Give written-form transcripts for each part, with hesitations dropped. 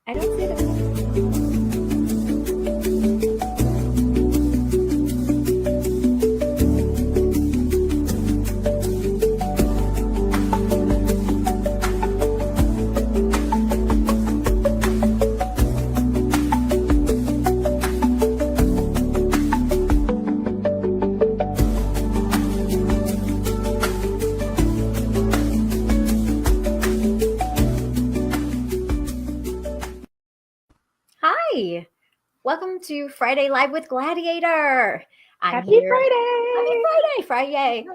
I don't see that. Hi, welcome to Friday Live with Gladiator. Happy Friday! Happy Friday!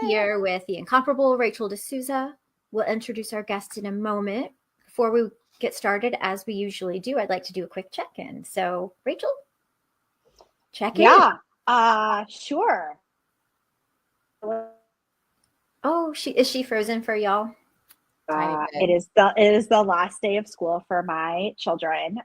Here with the incomparable Rachel D'Souza. We'll introduce our guest in a moment. Before we get started, as we usually do, I'd like to do a quick check-in. So, Rachel, check in. Yeah, sure. Oh, is she frozen for y'all? It is the last day of school for my children.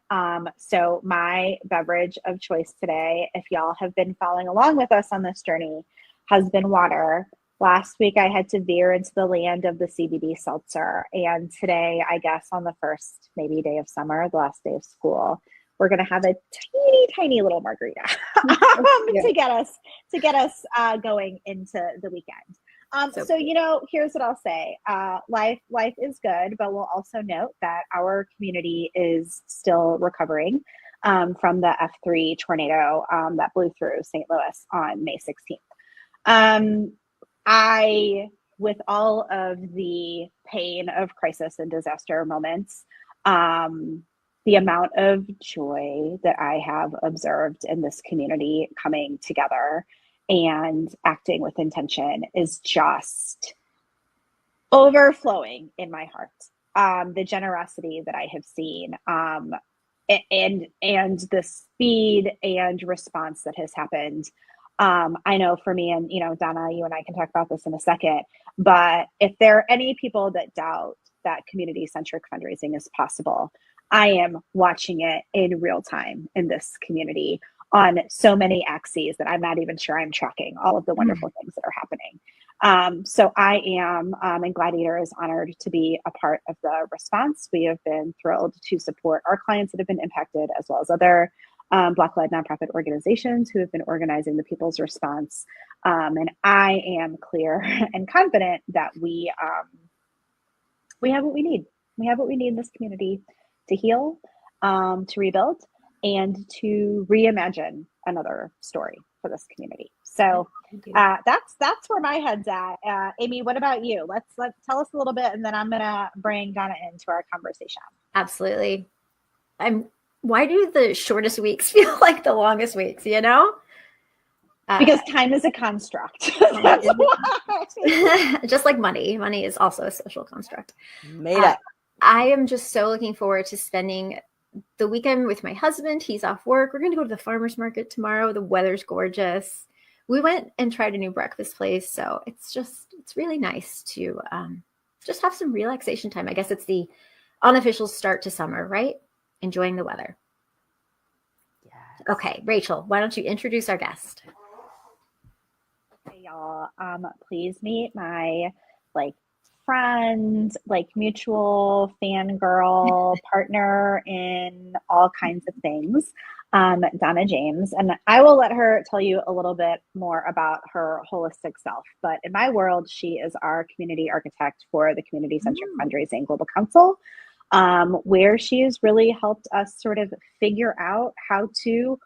So my beverage of choice today, if y'all have been following along with us on this journey, has been water. Last week I had to veer into the land of the CBD seltzer, and today, I guess on the first maybe day of summer, the last day of school, we're gonna have a tiny little margarita to get us going into the weekend. So here's what I'll say. Life is good, but we'll also note that our community is still recovering from the F3 tornado that blew through St. Louis on May 16th. With all of the pain of crisis and disaster moments, the amount of joy that I have observed in this community coming together and acting with intention is just overflowing in my heart. The generosity that I have seen, and the speed and response that has happened. I know for me, and Dāna, you and I can talk about this in a second, but if there are any people that doubt that community-centric fundraising is possible, I am watching it in real time in this community on so many axes that I'm not even sure I'm tracking all of the wonderful things that are happening. So I am, and Gladiator is honored to be a part of the response. We have been thrilled to support our clients that have been impacted, as well as other Black-led nonprofit organizations who have been organizing the people's response. And I am clear and confident that we have what we need. We have what we need in this community to heal, to rebuild, and to reimagine another story for this community. So that's where my head's at. Amy, what about you? Let's tell us a little bit, and then I'm gonna bring Dāna into our conversation. Absolutely. Why do the shortest weeks feel like the longest weeks? Because time is a construct. Just like money. Money is also a social construct. Made up. I am just so looking forward to spending the weekend with my husband. He's off work. We're going to go to the farmer's market tomorrow. The weather's gorgeous. We went and tried a new breakfast place. So it's really nice to just have some relaxation time. I guess it's the unofficial start to summer, right? Enjoying the weather. Yes. Okay, Rachel, why don't you introduce our guest? Hey, y'all. Please meet my friend, mutual fangirl, partner in all kinds of things, Dāna James. And I will let her tell you a little bit more about her holistic self. But in my world, she is our community architect for the Community-Centric Fundraising Global Council, where she has really helped us sort of figure out how to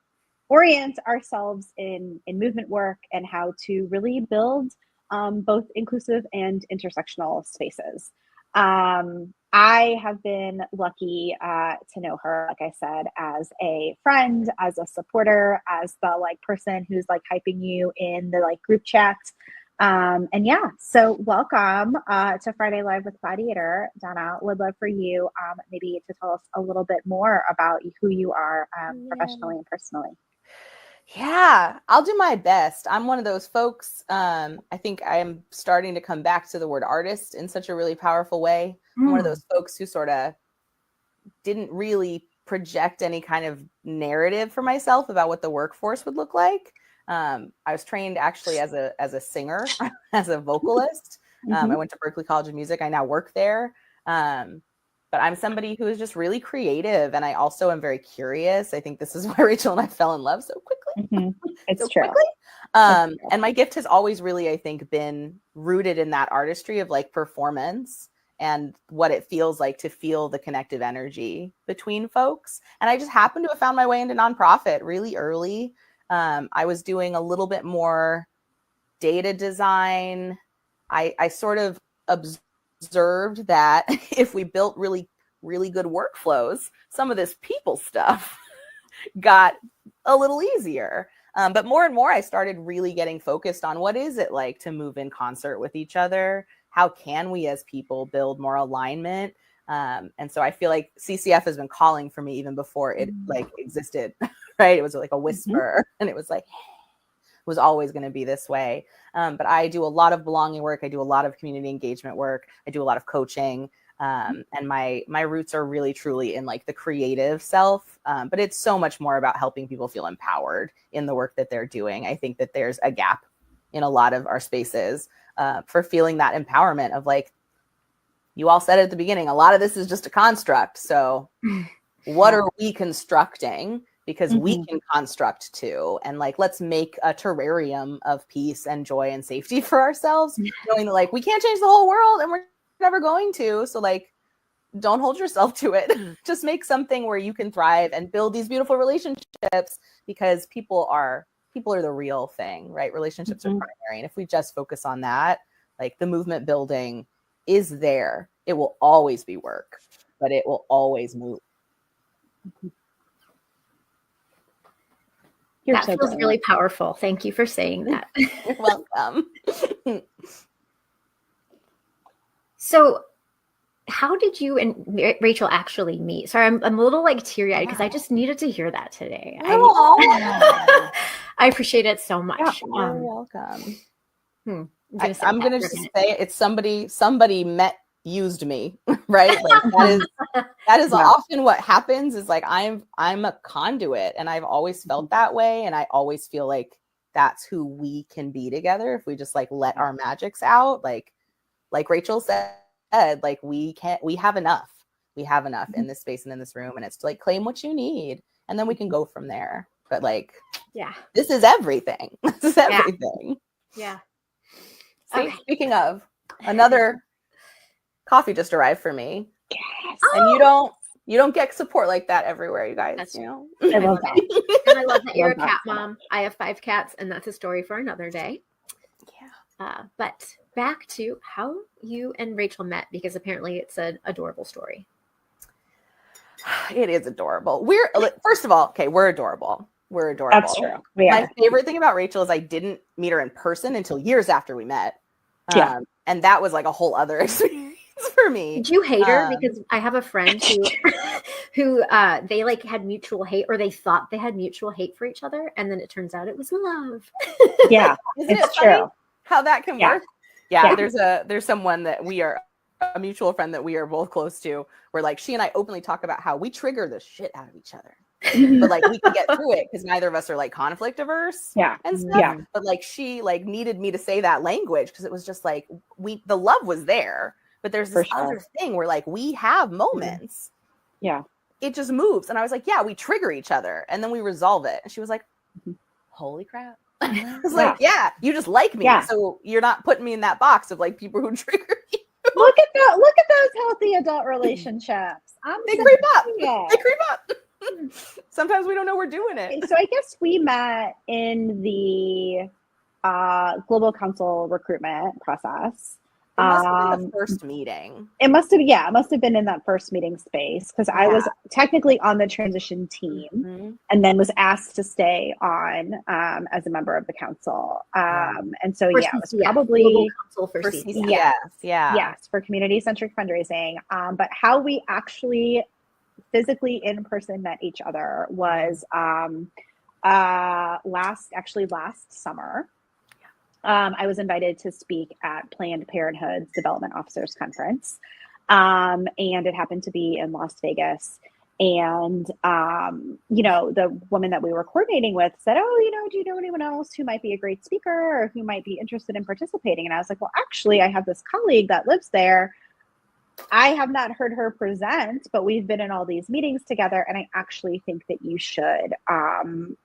orient ourselves in movement work and how to really build both inclusive and intersectional spaces. I have been lucky to know her, like I said, as a friend, as a supporter, as the person who's hyping you in the group chat. And yeah, so welcome to Friday Live with Gladiator. Dāna, would love for you maybe to tell us a little bit more about who you are professionally and personally. Yeah, I'll do my best. I'm one of those folks. I think I am starting to come back to the word artist in such a really powerful way. I'm one of those folks who sort of didn't really project any kind of narrative for myself about what the workforce would look like. I was trained actually as a singer, as a vocalist. I went to Berklee College of Music. I now work there. but I'm somebody who is just really creative, and I also am very curious. I think this is why Rachel and I fell in love so quickly. It's so true. quickly. And my gift has always really, I think, been rooted in that artistry of like performance and what it feels like to feel the connective energy between folks. And I just happened to have found my way into nonprofit really early. I was doing a little bit more data design. I sort of observed that if we built really, really good workflows, some of this people stuff got a little easier. But more and more, I started really getting focused on what is it like to move in concert with each other? How can we as people build more alignment? And so I feel like CCF has been calling for me even before it like existed, right? It was like a whisper, and it was like, it was always going to be this way. But I do a lot of belonging work. I do a lot of community engagement work. I do a lot of coaching. And my roots are really truly in like the creative self, but it's so much more about helping people feel empowered in the work that they're doing. I think that there's a gap in a lot of our spaces for feeling that empowerment of like, you all said at the beginning, a lot of this is just a construct. So what are we constructing? Because we can construct too. And like, let's make a terrarium of peace and joy and safety for ourselves, knowing that like, we can't change the whole world and we're never going to. So like, don't hold yourself to it. Just make something where you can thrive and build these beautiful relationships, because people are the real thing, right? Relationships are primary. And if we just focus on that, like the movement building is there. It will always be work, but it will always move. That feels really powerful. Thank you for saying that. You're welcome. So how did you and Rachel actually meet? Sorry, I'm a little like teary-eyed because I just needed to hear that today. I appreciate it so much. Yeah, you're welcome. I'm going to just say it's somebody used me, right? Like that is often what happens is like, I'm a conduit, and I've always felt that way. And I always feel like that's who we can be together. If we just like let our magics out, like Rachel said, like we have enough in this space and in this room. And it's like, claim what you need, and then we can go from there. But like, this is everything. This is everything. Yeah. Okay. Speaking of, another coffee just arrived for me. Yes. And you don't get support like that everywhere, you guys. That's, you know? I love that. And I love that you're a cat mom. I have 5 cats, and that's a story for another day. Yeah. But back to how you and Rachel met, because apparently it's an adorable story. It is adorable. First of all, okay, we're adorable. We're adorable. That's true. My favorite thing about Rachel is I didn't meet her in person until years after we met. And that was like a whole other experience for me. Did you hate her? Because I have a friend who they like had mutual hate, or they thought they had mutual hate for each other, and then it turns out it was love. Yeah, Isn't it funny how that can work? Yeah. There's someone that we are a mutual friend that we are both close to, where like she and I openly talk about how we trigger the shit out of each other. But like we can get through it because neither of us are like conflict averse and stuff. But like she like needed me to say that language because it was just like the love was there, but there's this other thing where like we have moments. Yeah. It just moves. And I was like, yeah, we trigger each other and then we resolve it. And she was like, holy crap. I was like, yeah, you just like me. Yeah. So you're not putting me in that box of like people who trigger you. Look at those healthy adult relationships. They creep up. They creep up. Sometimes we don't know we're doing it. So I guess we met in the global council recruitment process. It must have been the first meeting. It must have been in that first meeting space because I was technically on the transition team and then was asked to stay on as a member of the council. And so it was probably global council for CCF. Yes, for community-centric fundraising. But how we actually physically in person met each other was last summer. I was invited to speak at Planned Parenthood's Development Officers Conference. And it happened to be in Las Vegas. And, the woman that we were coordinating with said, do you know anyone else who might be a great speaker or who might be interested in participating? And I was like, well, actually, I have this colleague that lives there. I have not heard her present, but we've been in all these meetings together, and I actually think that you should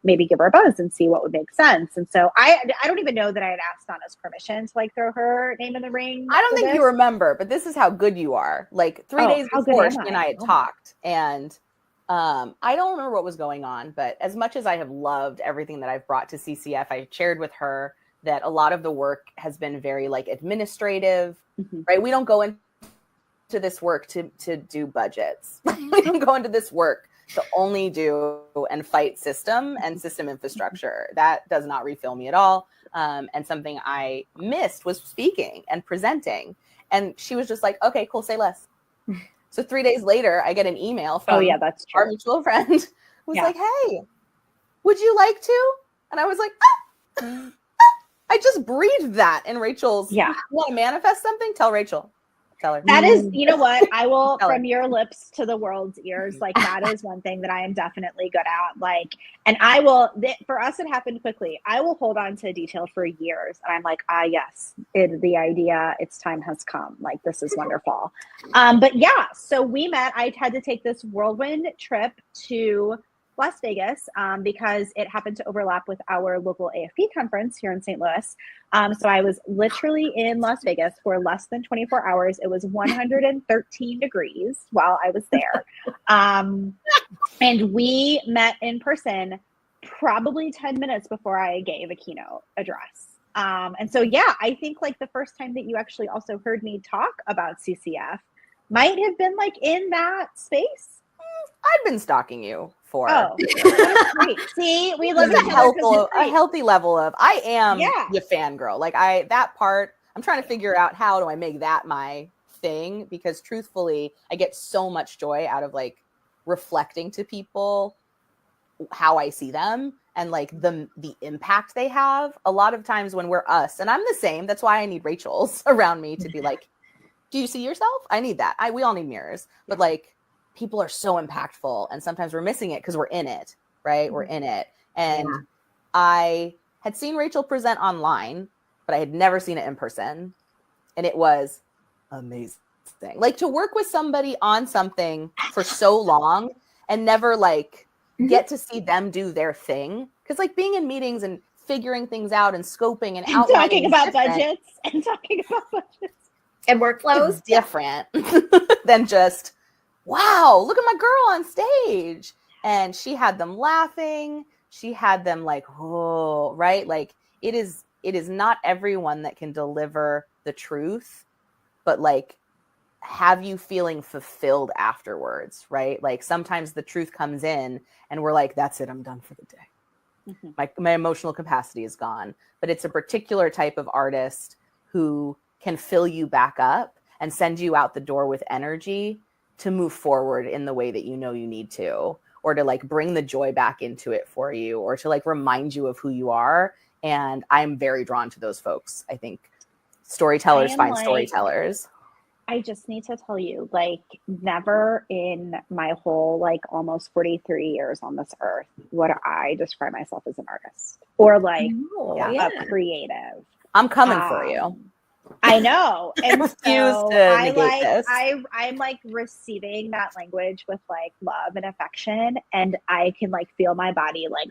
maybe give her a buzz and see what would make sense. And so I don't even know that I had asked Dāna's permission to like throw her name in the ring. I don't think you remember, but this is how good you are. Like 3 days before, she and I had talked, and I don't remember what was going on, but as much as I have loved everything that I've brought to CCF, I shared with her that a lot of the work has been very like administrative, right? We don't go into this work to do budgets. We don't go into this work to only do and fight system and system infrastructure. That does not refill me at all. And something I missed was speaking and presenting. And she was just like, okay, cool, say less. So 3 days later, I get an email from that's true. Our mutual friend who's like, hey, would you like to? And I was like, ah. I just breathed that in Rachel's. You want to manifest something? Tell Rachel. Tell her. That is, you know what? I will, from your lips to the world's ears, like that is one thing that I am definitely good at. Like, and I will, for us, it happened quickly. I will hold on to a detail for years. And I'm like, yes, the idea, its time has come. Like, this is wonderful. But yeah, so we met. I had to take this whirlwind trip to Las Vegas because it happened to overlap with our local AFP conference here in St. Louis. So I was literally in Las Vegas for less than 24 hours. It was 113 degrees while I was there. And we met in person probably 10 minutes before I gave a keynote address. And so, yeah, I think like the first time that you actually also heard me talk about CCF might have been like in that space. I've been stalking you for. Oh, that's great. See, we live a healthy level of, I am the fangirl. Like that part, I'm trying to figure out how do I make that my thing, because truthfully, I get so much joy out of like reflecting to people how I see them and like the impact they have. A lot of times when we're us, and I'm the same, that's why I need Rachel's around me to be like, do you see yourself? I need that. We all need mirrors, but like, people are so impactful, and sometimes we're missing it because we're in it, right? We're in it. And I had seen Rachel present online, but I had never seen it in person. And it was amazing. Like to work with somebody on something for so long and never like get to see them do their thing. Because like being in meetings and figuring things out and scoping and talking about budgets and and workflows is different than just, wow, look at my girl on stage. And she had them laughing. She had them like, oh, right? Like it is not everyone that can deliver the truth, but like have you feeling fulfilled afterwards, right? Like sometimes the truth comes in and we're like, that's it, I'm done for the day. My emotional capacity is gone. But it's a particular type of artist who can fill you back up and send you out the door with energy to move forward in the way that you know you need to, or to like bring the joy back into it for you, or to like remind you of who you are. And I'm very drawn to those folks. I think storytellers find storytellers. I just need to tell you, like, never in my whole like almost 43 years on this earth would I describe myself as an artist or like a creative. I'm coming for you. I know. And so this. I'm like receiving that language with like love and affection, and I can like feel my body like,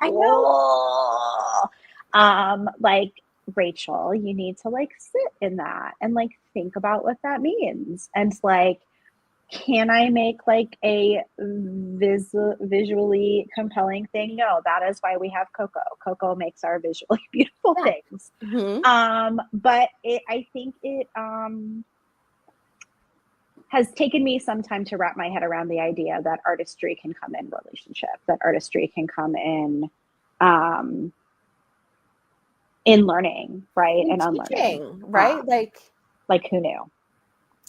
like Rachel, you need to like sit in that and like think about what that means. And like, can I make like a visually compelling thing? No, that is why we have Coco. Coco makes our visually beautiful things. But I think it has taken me some time to wrap my head around the idea that artistry can come in relationship, that artistry can come in learning, right? And unlearning. Right? Like who knew?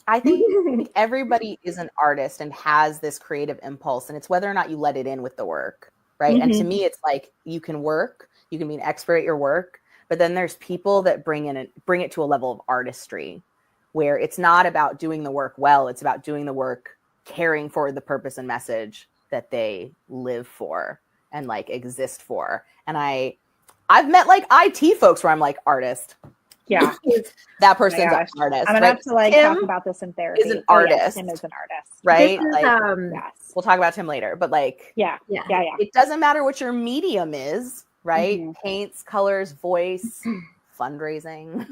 I think everybody is an artist and has this creative impulse, and it's whether or not you let it in with the work, right? And to me, it's like you can be an expert at your work, but then there's people that bring it to a level of artistry where it's not about doing the work well, it's about doing the work caring for the purpose and message that they live for and like exist for. And I've met like IT folks where I'm like, artist. Yeah. That person's an gosh. artist. I'm gonna right? have to like Tim talk about this in therapy. is an artist. Tim is an artist. Right? This is, Like, yes. we'll talk about Tim later, but like, Yeah. it doesn't matter what your medium is, right? Paints, colors, voice, fundraising,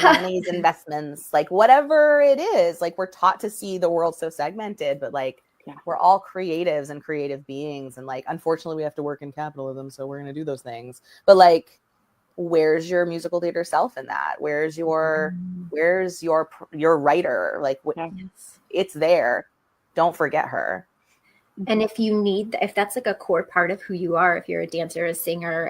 money's investments, like whatever it is, like we're taught to see the world so segmented, but like we're all creatives and creative beings. And like, unfortunately we have to work in capitalism. So we're going to do those things. But like, where's your musical theater self in that? Where's your writer? Like, it's there. Don't forget her. And if that's like a core part of who you are, if you're a dancer, a singer,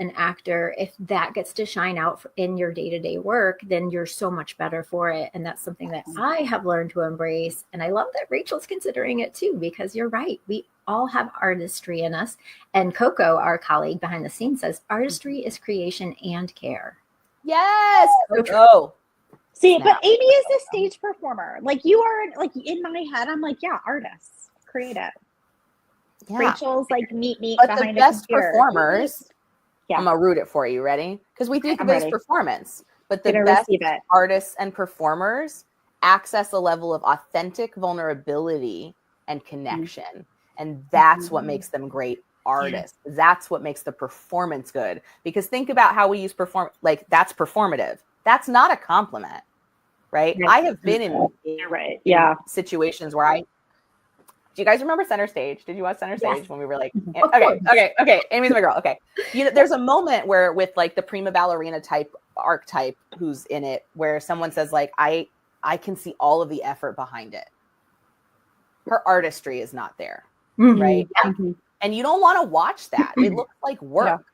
an actor, if that gets to shine out in your day-to-day work, then you're so much better for it. And that's something that I have learned to embrace. And I love that Rachel's considering it too, because you're right. We all have artistry in us. And Coco, our colleague behind the scenes, says artistry is creation and care. Yes. Oh. See, but Amy is a stage performer. Like you are, like in my head, I'm like, yeah, artists, creative. Yeah. Rachel's like meet but behind the best performers. I'm gonna root it for you. Ready? Because we think of it as performance, but the best artists and performers access a level of authentic vulnerability and connection, and that's what makes them great artists. That's what makes the performance good. Because think about how we use like that's performative. That's not a compliment, right? I have been in situations where do you guys remember Center Stage? Did you watch Center Stage when we were like, okay, Amy's my girl. Okay. There's a moment where with like the prima ballerina type archetype who's in it, where someone says like, I can see all of the effort behind it. Her artistry is not there, right? And you don't want to watch that. It looks like work.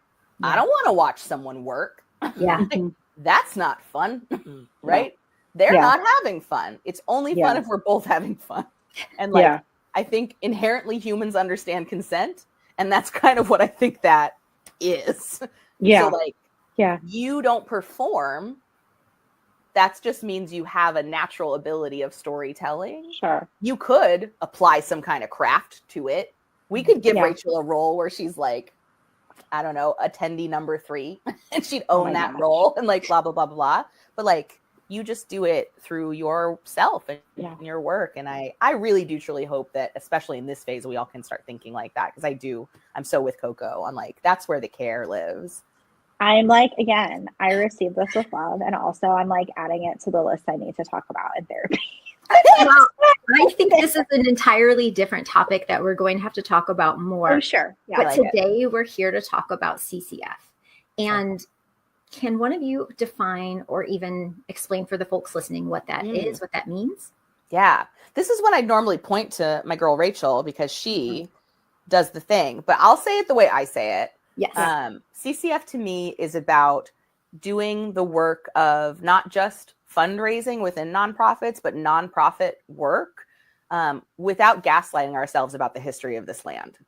I don't want to watch someone work. Like, that's not fun, right? They're not having fun. It's only fun if we're both having fun. And like, I think inherently humans understand consent. And that's kind of what I think that is. So like, you don't perform. That just means you have a natural ability of storytelling. Sure. You could apply some kind of craft to it. We could give Rachel a role where she's like, I don't know, attendee number 3, and she'd own that role and like blah, blah, blah, blah. But like, you just do it through yourself and your work. And I really do truly hope that, especially in this phase, we all can start thinking like that. Because I'm so with Coco. I'm like, that's where the care lives. I'm like, again, I received this with love. And also I'm like adding it to the list I need to talk about in therapy. Well, I think this is an entirely different topic that we're going to have to talk about more. Oh, sure. Yeah, but today we're here to talk about CCF. And can one of you define or even explain for the folks listening what that is, what that means? Yeah. This is when I'd normally point to my girl Rachel because she does the thing, but I'll say it the way I say it. Yes. CCF to me is about doing the work of not just fundraising within nonprofits, but nonprofit work without gaslighting ourselves about the history of this land.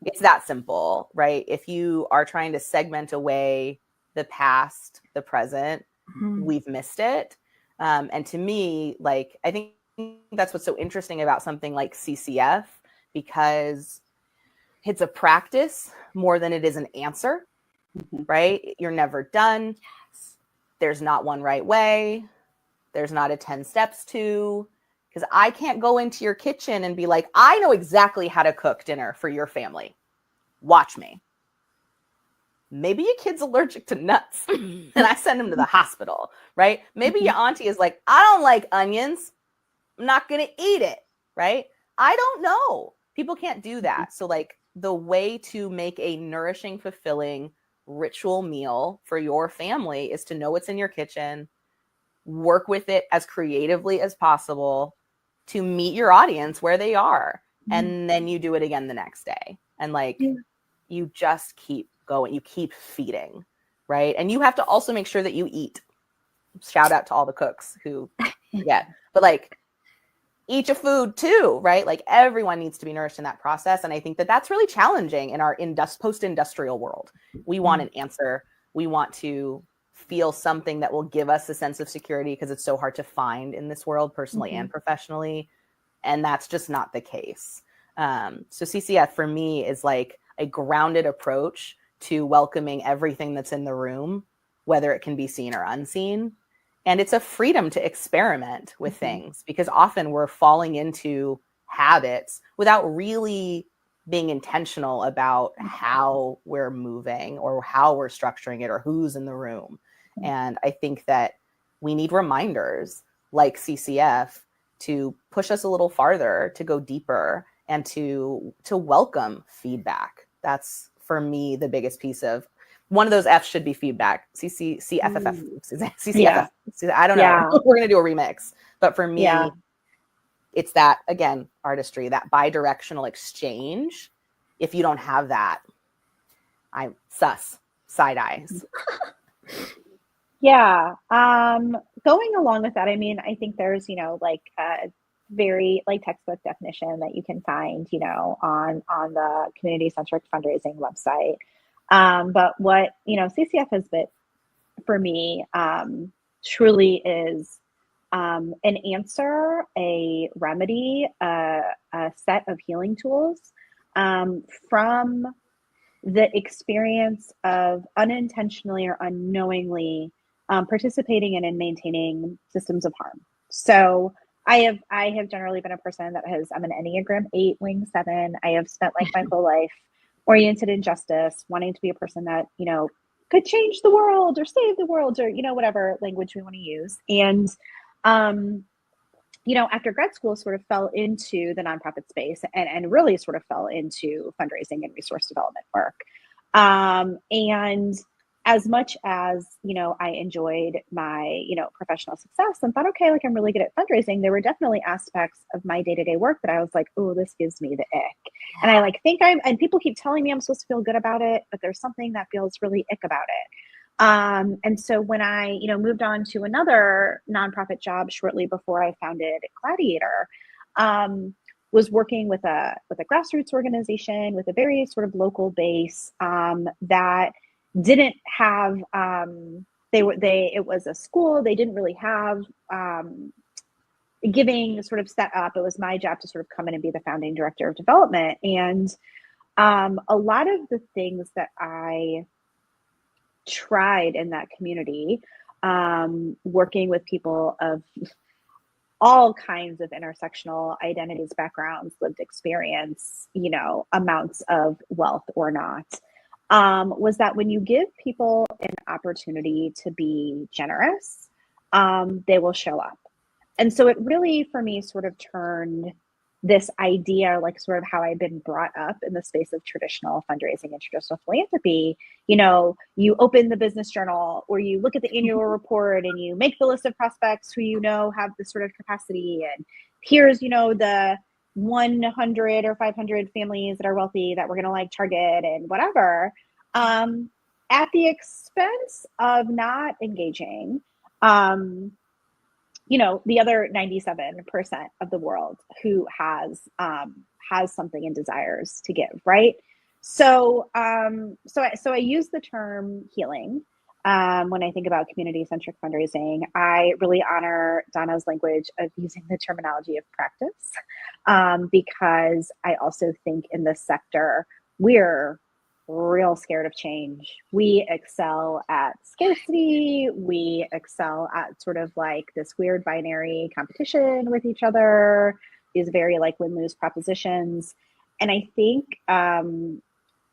It's that simple, right? If you are trying to segment away the past, the present, we've missed it. And to me, like, I think that's what's so interesting about something like CCF, because it's a practice more than it is an answer, right? You're never done. There's not one right way. There's not a 10 steps to, because I can't go into your kitchen and be like, I know exactly how to cook dinner for your family. Watch me. Maybe your kid's allergic to nuts and I send him to the hospital, right? Maybe your auntie is like, I don't like onions. I'm not going to eat it, right? I don't know. People can't do that. So like the way to make a nourishing, fulfilling ritual meal for your family is to know what's in your kitchen, work with it as creatively as possible to meet your audience where they are. And then you do it again the next day. And like, you just keep going, you keep feeding, right? And you have to also make sure that you eat. Shout out to all the cooks who, but like eat your food too, right? Like everyone needs to be nourished in that process. And I think that that's really challenging in our post-industrial world. We want an answer. We want to feel something that will give us a sense of security because it's so hard to find in this world, personally and professionally. And that's just not the case. So CCF for me is like a grounded approach to welcoming everything that's in the room whether it can be seen or unseen. And it's a freedom to experiment with things, because often we're falling into habits without really being intentional about how we're moving or how we're structuring it or who's in the room. And I think that we need reminders like CCF to push us a little farther, to go deeper, and to welcome feedback. That's, for me, the biggest piece of one of those F's should be feedback. CCFFF. I don't know. We're going to do a remix. But for me, it's that, again, artistry, that bi-directional exchange. If you don't have that, I side eyes. Yeah. Going along with that, I mean, I think there's, like a very like textbook definition that you can find, on the Community-Centric Fundraising website. But what, CCF has been for me, truly is an answer, a remedy, a set of healing tools from the experience of unintentionally or unknowingly participating in and maintaining systems of harm. So I have generally been a person that I'm an Enneagram 8, wing 7. I have spent like my whole life oriented in justice, wanting to be a person that, could change the world or save the world or, whatever language we want to use. And, after grad school, sort of fell into the nonprofit space and really sort of fell into fundraising and resource development work. And as much as, I enjoyed my, professional success and thought, okay, like I'm really good at fundraising, there were definitely aspects of my day-to-day work that I was like, oh, this gives me the ick. And I and people keep telling me I'm supposed to feel good about it, but there's something that feels really ick about it. And so when I, moved on to another nonprofit job shortly before I founded Gladiator, was working with a grassroots organization with a very sort of local base that didn't have it was a school. They didn't really have giving sort of set up. It was my job to sort of come in and be the founding director of development. And a lot of the things that I tried in that community, working with people of all kinds of intersectional identities, backgrounds, lived experience, amounts of wealth or not, was that when you give people an opportunity to be generous, they will show up. And so it really, for me, sort of turned this idea, like sort of how I've been brought up in the space of traditional fundraising and traditional philanthropy. You open the business journal or you look at the annual report and you make the list of prospects who have this sort of capacity. And here's, the 100 or 500 families that are wealthy that we're going to like target and whatever, at the expense of not engaging, the other 97% of the world who has something and desires to give, right? So I use the term healing when I think about community-centric fundraising. I really honor Dāna's language of using the terminology of practice, because I also think in this sector we're real scared of change. We excel at scarcity. We excel at sort of like this weird binary competition with each other, these very like win-lose propositions. And I think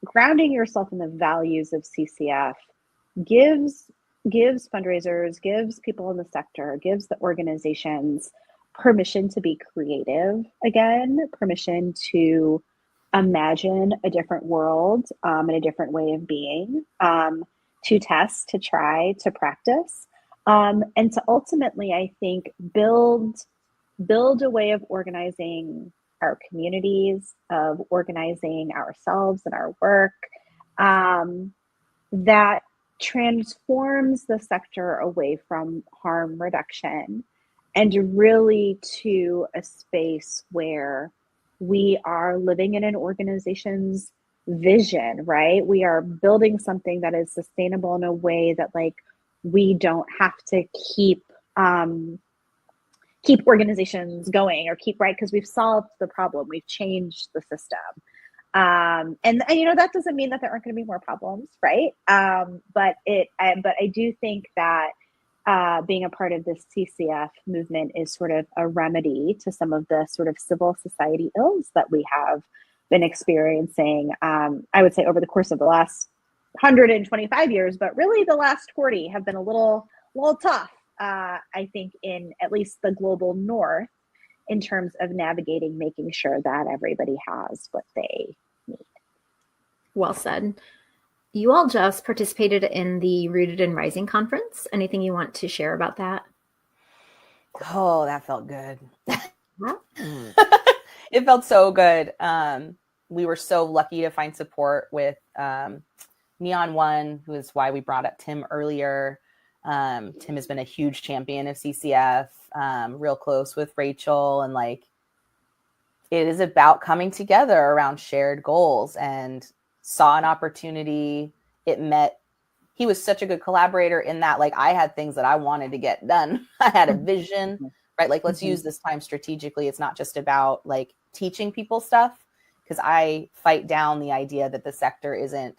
grounding yourself in the values of CCF gives fundraisers, gives people in the sector, gives the organizations permission to be creative again, permission to imagine a different world and a different way of being, to test, to try, to practice, and to ultimately, I think, build a way of organizing our communities, of organizing ourselves and our work, that transforms the sector away from harm reduction and really to a space where we are living in an organization's vision, right? We are building something that is sustainable in a way that like we don't have to keep organizations going or keep, right? Because we've solved the problem, we've changed the system. And that doesn't mean that there aren't going to be more problems, right? But I do think that being a part of this CCF movement is sort of a remedy to some of the sort of civil society ills that we have been experiencing, I would say over the course of the last 125 years, but really the last 40 have been a little tough, I think, in at least the global north, in terms of navigating, making sure that everybody has what they need. Well said. You all just participated in the Rooted in Rising conference. Anything you want to share about that? Oh, that felt good. It felt so good. We were so lucky to find support with Neon One, who is why we brought up Tim earlier. Tim has been a huge champion of CCF, real close with Rachel. And like, it is about coming together around shared goals, and saw an opportunity. He was such a good collaborator in that, like, I had things that I wanted to get done. I had a vision, right? Like, let's use this time strategically. It's not just about like teaching people stuff, because I fight down the idea that the sector isn't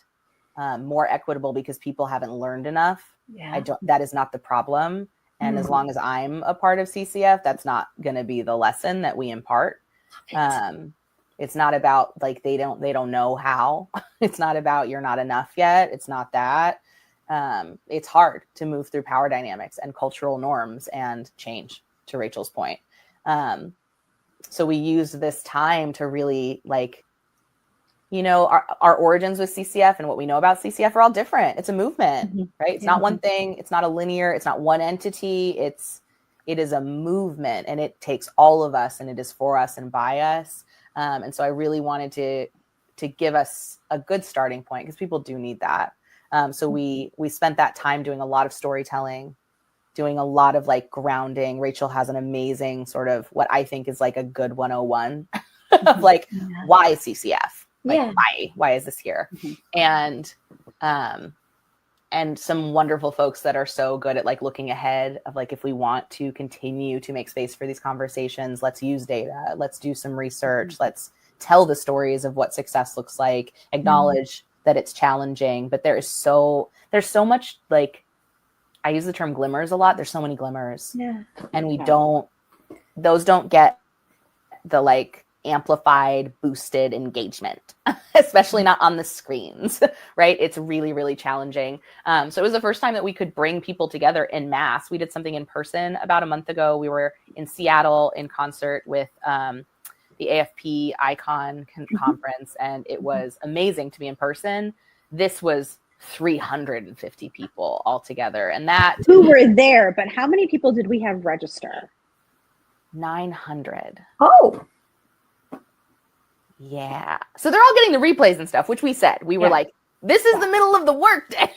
more equitable because people haven't learned enough. Yeah. That is not the problem. And as long as I'm a part of CCF, that's not going to be the lesson that we impart. It's not about like, they don't know how. It's not about you're not enough yet. It's not that. It's hard to move through power dynamics and cultural norms and change, to Rachel's point. So we used this time to really like, our origins with CCF and what we know about CCF are all different. It's a movement, right? It's not one thing. It's not a linear. It's not one entity. It is a movement, and it takes all of us, and it is for us and by us. And so I really wanted to give us a good starting point, because people do need that. So we spent that time doing a lot of storytelling, doing a lot of like grounding. Rachel has an amazing sort of what I think is like a good 101 of like, why CCF? Like, why is this here? And some wonderful folks that are so good at like looking ahead of like, if we want to continue to make space for these conversations, let's use data, let's do some research, let's tell the stories of what success looks like, acknowledge that it's challenging, but there's so much, like, I use the term glimmers a lot. There's so many glimmers, and those don't get the like amplified, boosted engagement, especially not on the screens, right? It's really, really challenging. So it was the first time that we could bring people together en masse. We did something in person about a month ago. We were in Seattle in concert with the AFP Icon conference, and it was amazing to be in person. This was 350 people all together. And that who were there, but how many people did we have register? 900. Oh, yeah. So they're all getting the replays and stuff, which we said. We were like, this is the middle of the workday,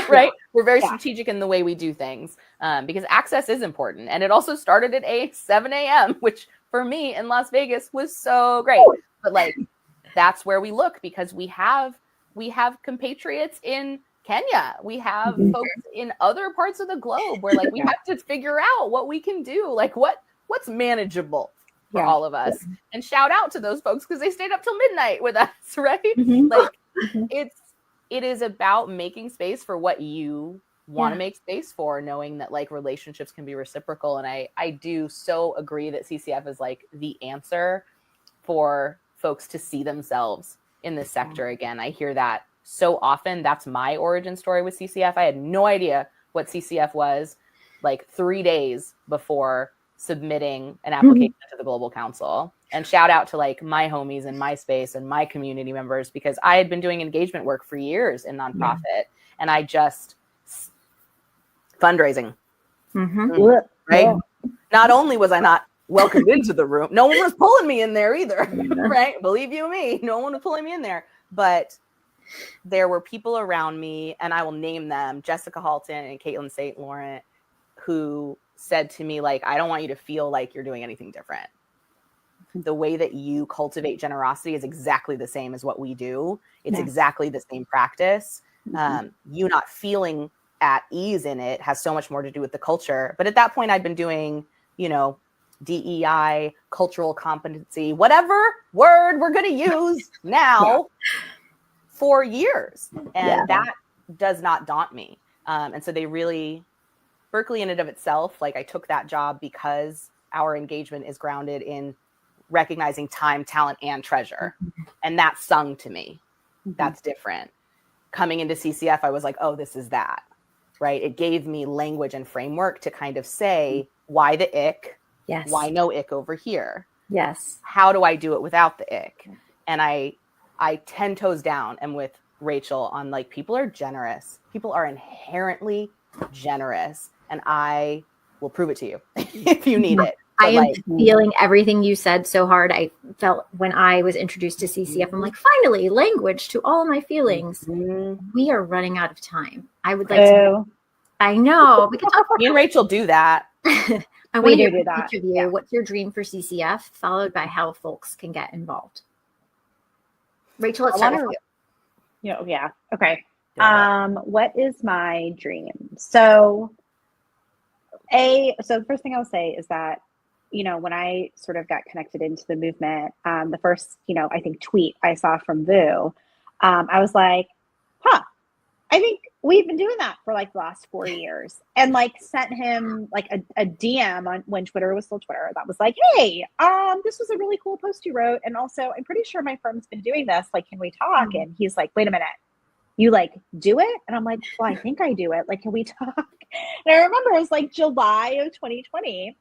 right? We're very strategic in the way we do things, because access is important. And it also started at 7 a.m., which for me in Las Vegas was so great. But like, that's where we look, because we have compatriots in Kenya. We have folks in other parts of the globe where like we have to figure out what we can do, like what's manageable for all of us. And shout out to those folks, because they stayed up till midnight with us, right? Like it is about making space for what you want to make space for, knowing that like relationships can be reciprocal. And I do so agree that CCF is like the answer for folks to see themselves in this sector again. I hear that so often. That's my origin story with CCF. I had no idea what CCF was like 3 days before submitting an application to the Global Council. And shout out to like my homies in my space and my community members, because I had been doing engagement work for years in nonprofit, and I just fundraising, right? Not only was I not welcomed into the room, no one was pulling me in there either, right? Believe you me, no one was pulling me in there, but there were people around me, and I will name them, Jessica Halton and Caitlin St. Laurent, who said to me, like, I don't want you to feel like you're doing anything different. The way that you cultivate generosity is exactly the same as what we do. It's exactly the same practice. You not feeling at ease in it has so much more to do with the culture. But at that point, I'd been doing, DEI, cultural competency, whatever word we're going to use now for years. And that does not daunt me. And so they really, Berkeley in and of itself, like I took that job because our engagement is grounded in recognizing time, talent, and treasure. And that sung to me. That's different. Coming into CCF, I was like, oh, this is that, right? It gave me language and framework to kind of say, why the ick? Yes. Why no ick over here? Yes. How do I do it without the ick? And I 10 toes down am with Rachel on like, people are generous. People are inherently generous. And I will prove it to you if you need it. But I am feeling everything you said so hard. I felt when I was introduced to CCF, I'm like, finally, language to all my feelings. We are running out of time. I would like to. I know. We can talk Me and Rachel do that. I want to hear from each of you. What's your dream for CCF, followed by how folks can get involved. Rachel, let's start with you. Yeah. Okay. What is my dream? So the first thing I'll say is that, when I sort of got connected into the movement, the first, I think tweet I saw from Vu, I was like, I think we've been doing that for like the last 4 years, and like sent him like a DM on when Twitter was still Twitter that was like, hey, this was a really cool post you wrote. And also I'm pretty sure my firm's been doing this. Like, can we talk? And he's like, wait a minute, you like do it? And I'm like, well, I think I do it. Like, can we talk? And I remember it was like July of 2020.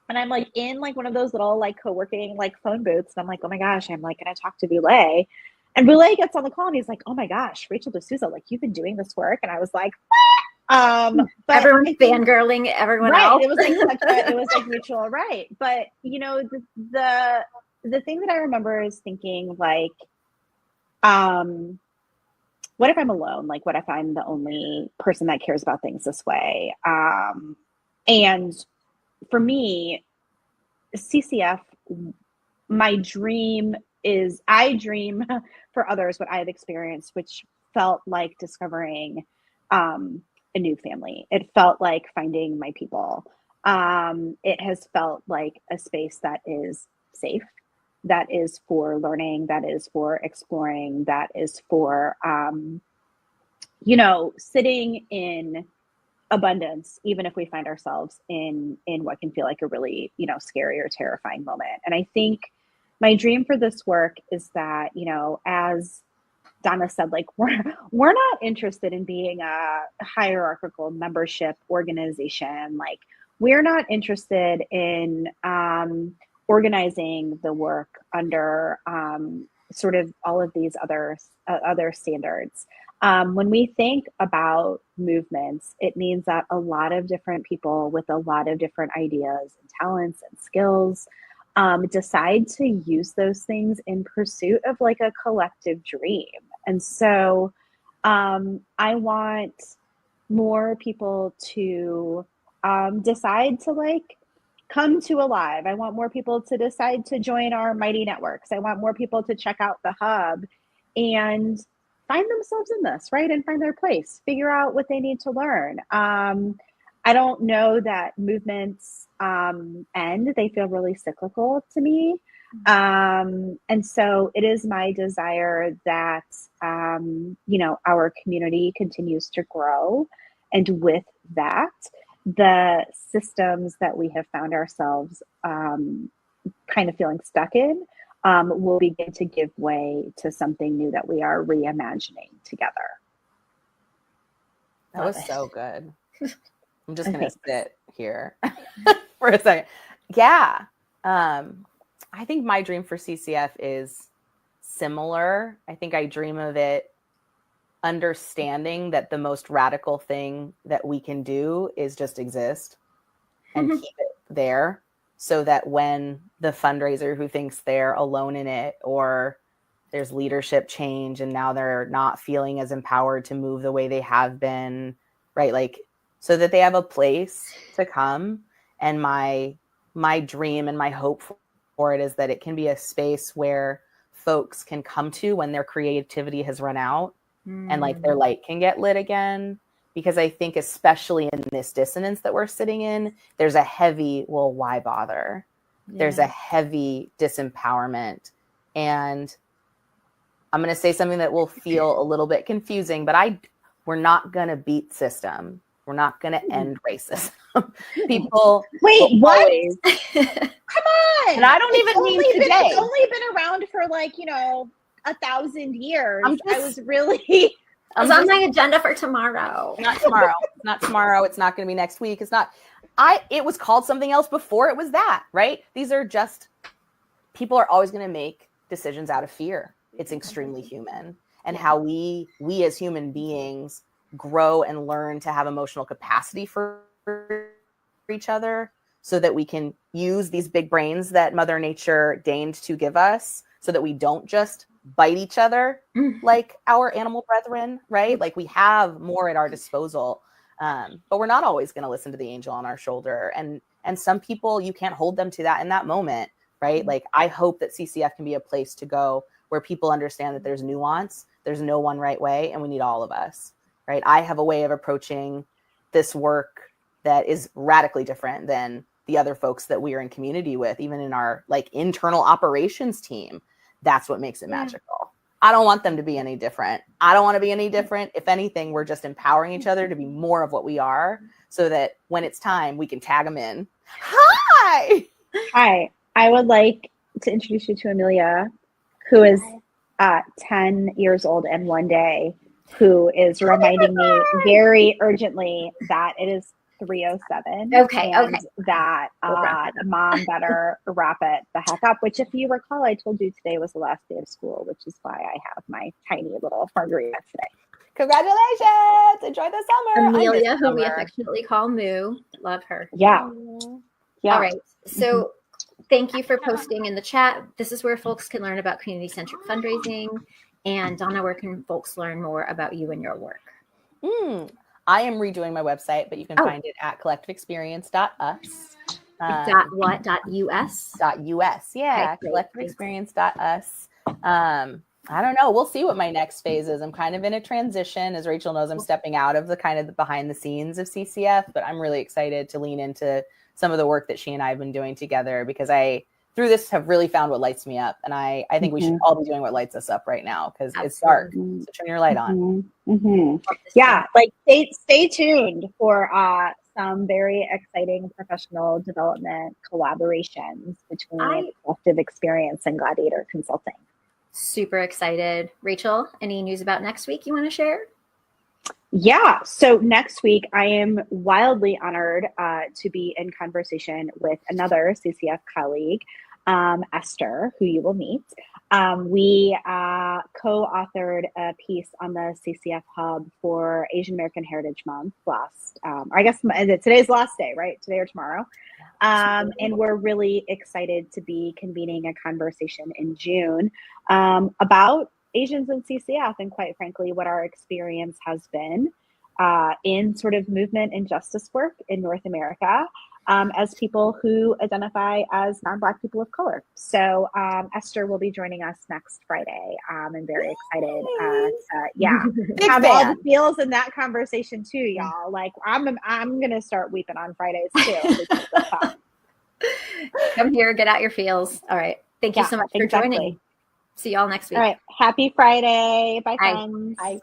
And I'm like in like one of those little like co-working like phone booths. And I'm like, oh my gosh, I'm like going to talk to Boulay. And Boulay gets on the call and he's like, oh my gosh, Rachel D'Souza, like you've been doing this work. And I was like, but everyone's fangirling everyone else. It was like it was like mutual, right? But the thing that I remember is thinking like, what if I'm alone? Like, what if I'm the only person that cares about things this way? And for me, CCF, my dream is I dream for others what I've experienced, which felt like discovering a new family. It felt like finding my people. It has felt like a space that is safe, that is for learning, that is for exploring, that is for, sitting in abundance, even if we find ourselves in what can feel like a really, scary or terrifying moment. And I think my dream for this work is that, as Dāna said, like we're not interested in being a hierarchical membership organization. Like we're not interested in organizing the work under sort of all of these other standards. When we think about movements, it means that a lot of different people with a lot of different ideas and talents and skills decide to use those things in pursuit of like a collective dream. And so I want more people to decide to like come to Alive. I want more people to decide to join our mighty networks. I want more people to check out the hub and find themselves in this, right? And find their place, figure out what they need to learn. I don't know that movements end. They feel really cyclical to me. And so it is my desire that, our community continues to grow. And with that, the systems that we have found ourselves kind of feeling stuck in will begin to give way to something new that we are reimagining together. That was so good. I'm just going to sit here for a second. Yeah. I think my dream for CCF is similar. I think I dream of it understanding that the most radical thing that we can do is just exist and keep it there, so that when the fundraiser who thinks they're alone in it, or there's leadership change and now they're not feeling as empowered to move the way they have been, right? Like, so that they have a place to come. And my dream and my hope for it is that it can be a space where folks can come to when their creativity has run out and like their light can get lit again, because I think especially in this dissonance that we're sitting in, there's a heavy, well, why bother? Yeah. There's a heavy disempowerment. And I'm going to say something that will feel a little bit confusing, but we're not going to beat system. We're not going to end racism. People. Wait, what? Always, come on. And I don't even mean today. It's only been around for 1,000 years. I was really. It's on my agenda for tomorrow. Not tomorrow. Not tomorrow. It's not going to be next week. It's not. It was called something else before it was that, right? These are just, people are always going to make decisions out of fear. It's extremely human. And how we as human beings grow and learn to have emotional capacity for each other so that we can use these big brains that Mother Nature deigned to give us so that we don't just bite each other like our animal brethren, right? Like we have more at our disposal, but we're not always going to listen to the angel on our shoulder. And some people, you can't hold them to that in that moment, right? Like I hope that CCF can be a place to go where people understand that there's nuance, there's no one right way, and we need all of us, right? I have a way of approaching this work that is radically different than the other folks that we are in community with, even in our internal operations team. That's what makes it magical. I don't want them to be any different. I don't want to be any different. If anything, we're just empowering each other to be more of what we are so that when it's time, we can tag them in. Hi. Hi. I would like to introduce you to Amelia, who is 10 years old and one day, who is reminding me very urgently that it is 3:07. Okay. That mom better wrap it the heck up, which if you recall, I told you today was the last day of school, which is why I have my tiny little margarita today. Congratulations. Enjoy the summer. Amelia, who we affectionately call Moo. Love her. Yeah. All right. So thank you for posting in the chat. This is where folks can learn about community-centric fundraising. And Dāna, where can folks learn more about you and your work? I am redoing my website, but you can find it at collectiveexperience.us. .us? .us, yeah, okay, collectiveexperience.us. I don't know. We'll see what my next phase is. I'm kind of in a transition. As Rachel knows, I'm stepping out of the behind the scenes of CCF, but I'm really excited to lean into some of the work that she and I have been doing together because through this have really found what lights me up. And I think we should all be doing what lights us up right now because it's dark. So turn your light on. Yeah, stay tuned for some very exciting professional development collaborations between Collective Experience and Gladiator Consulting. Super excited. Rachel, any news about next week you want to share? Yeah. So next week, I am wildly honored to be in conversation with another CCF colleague, Esther, who you will meet. We co-authored a piece on the CCF Hub for Asian American Heritage Month today's last day, right? Today or tomorrow. And we're really excited to be convening a conversation in June about Asians in CCF and quite frankly, what our experience has been in sort of movement and justice work in North America as people who identify as non-Black people of color. So Esther will be joining us next Friday. I'm very excited to have all the feels in that conversation too, y'all. Like I'm gonna start weeping on Fridays too. Come here, get out your feels. All right. Thank you so much for joining. See y'all next week. All right. Happy Friday. Bye, friends. Bye.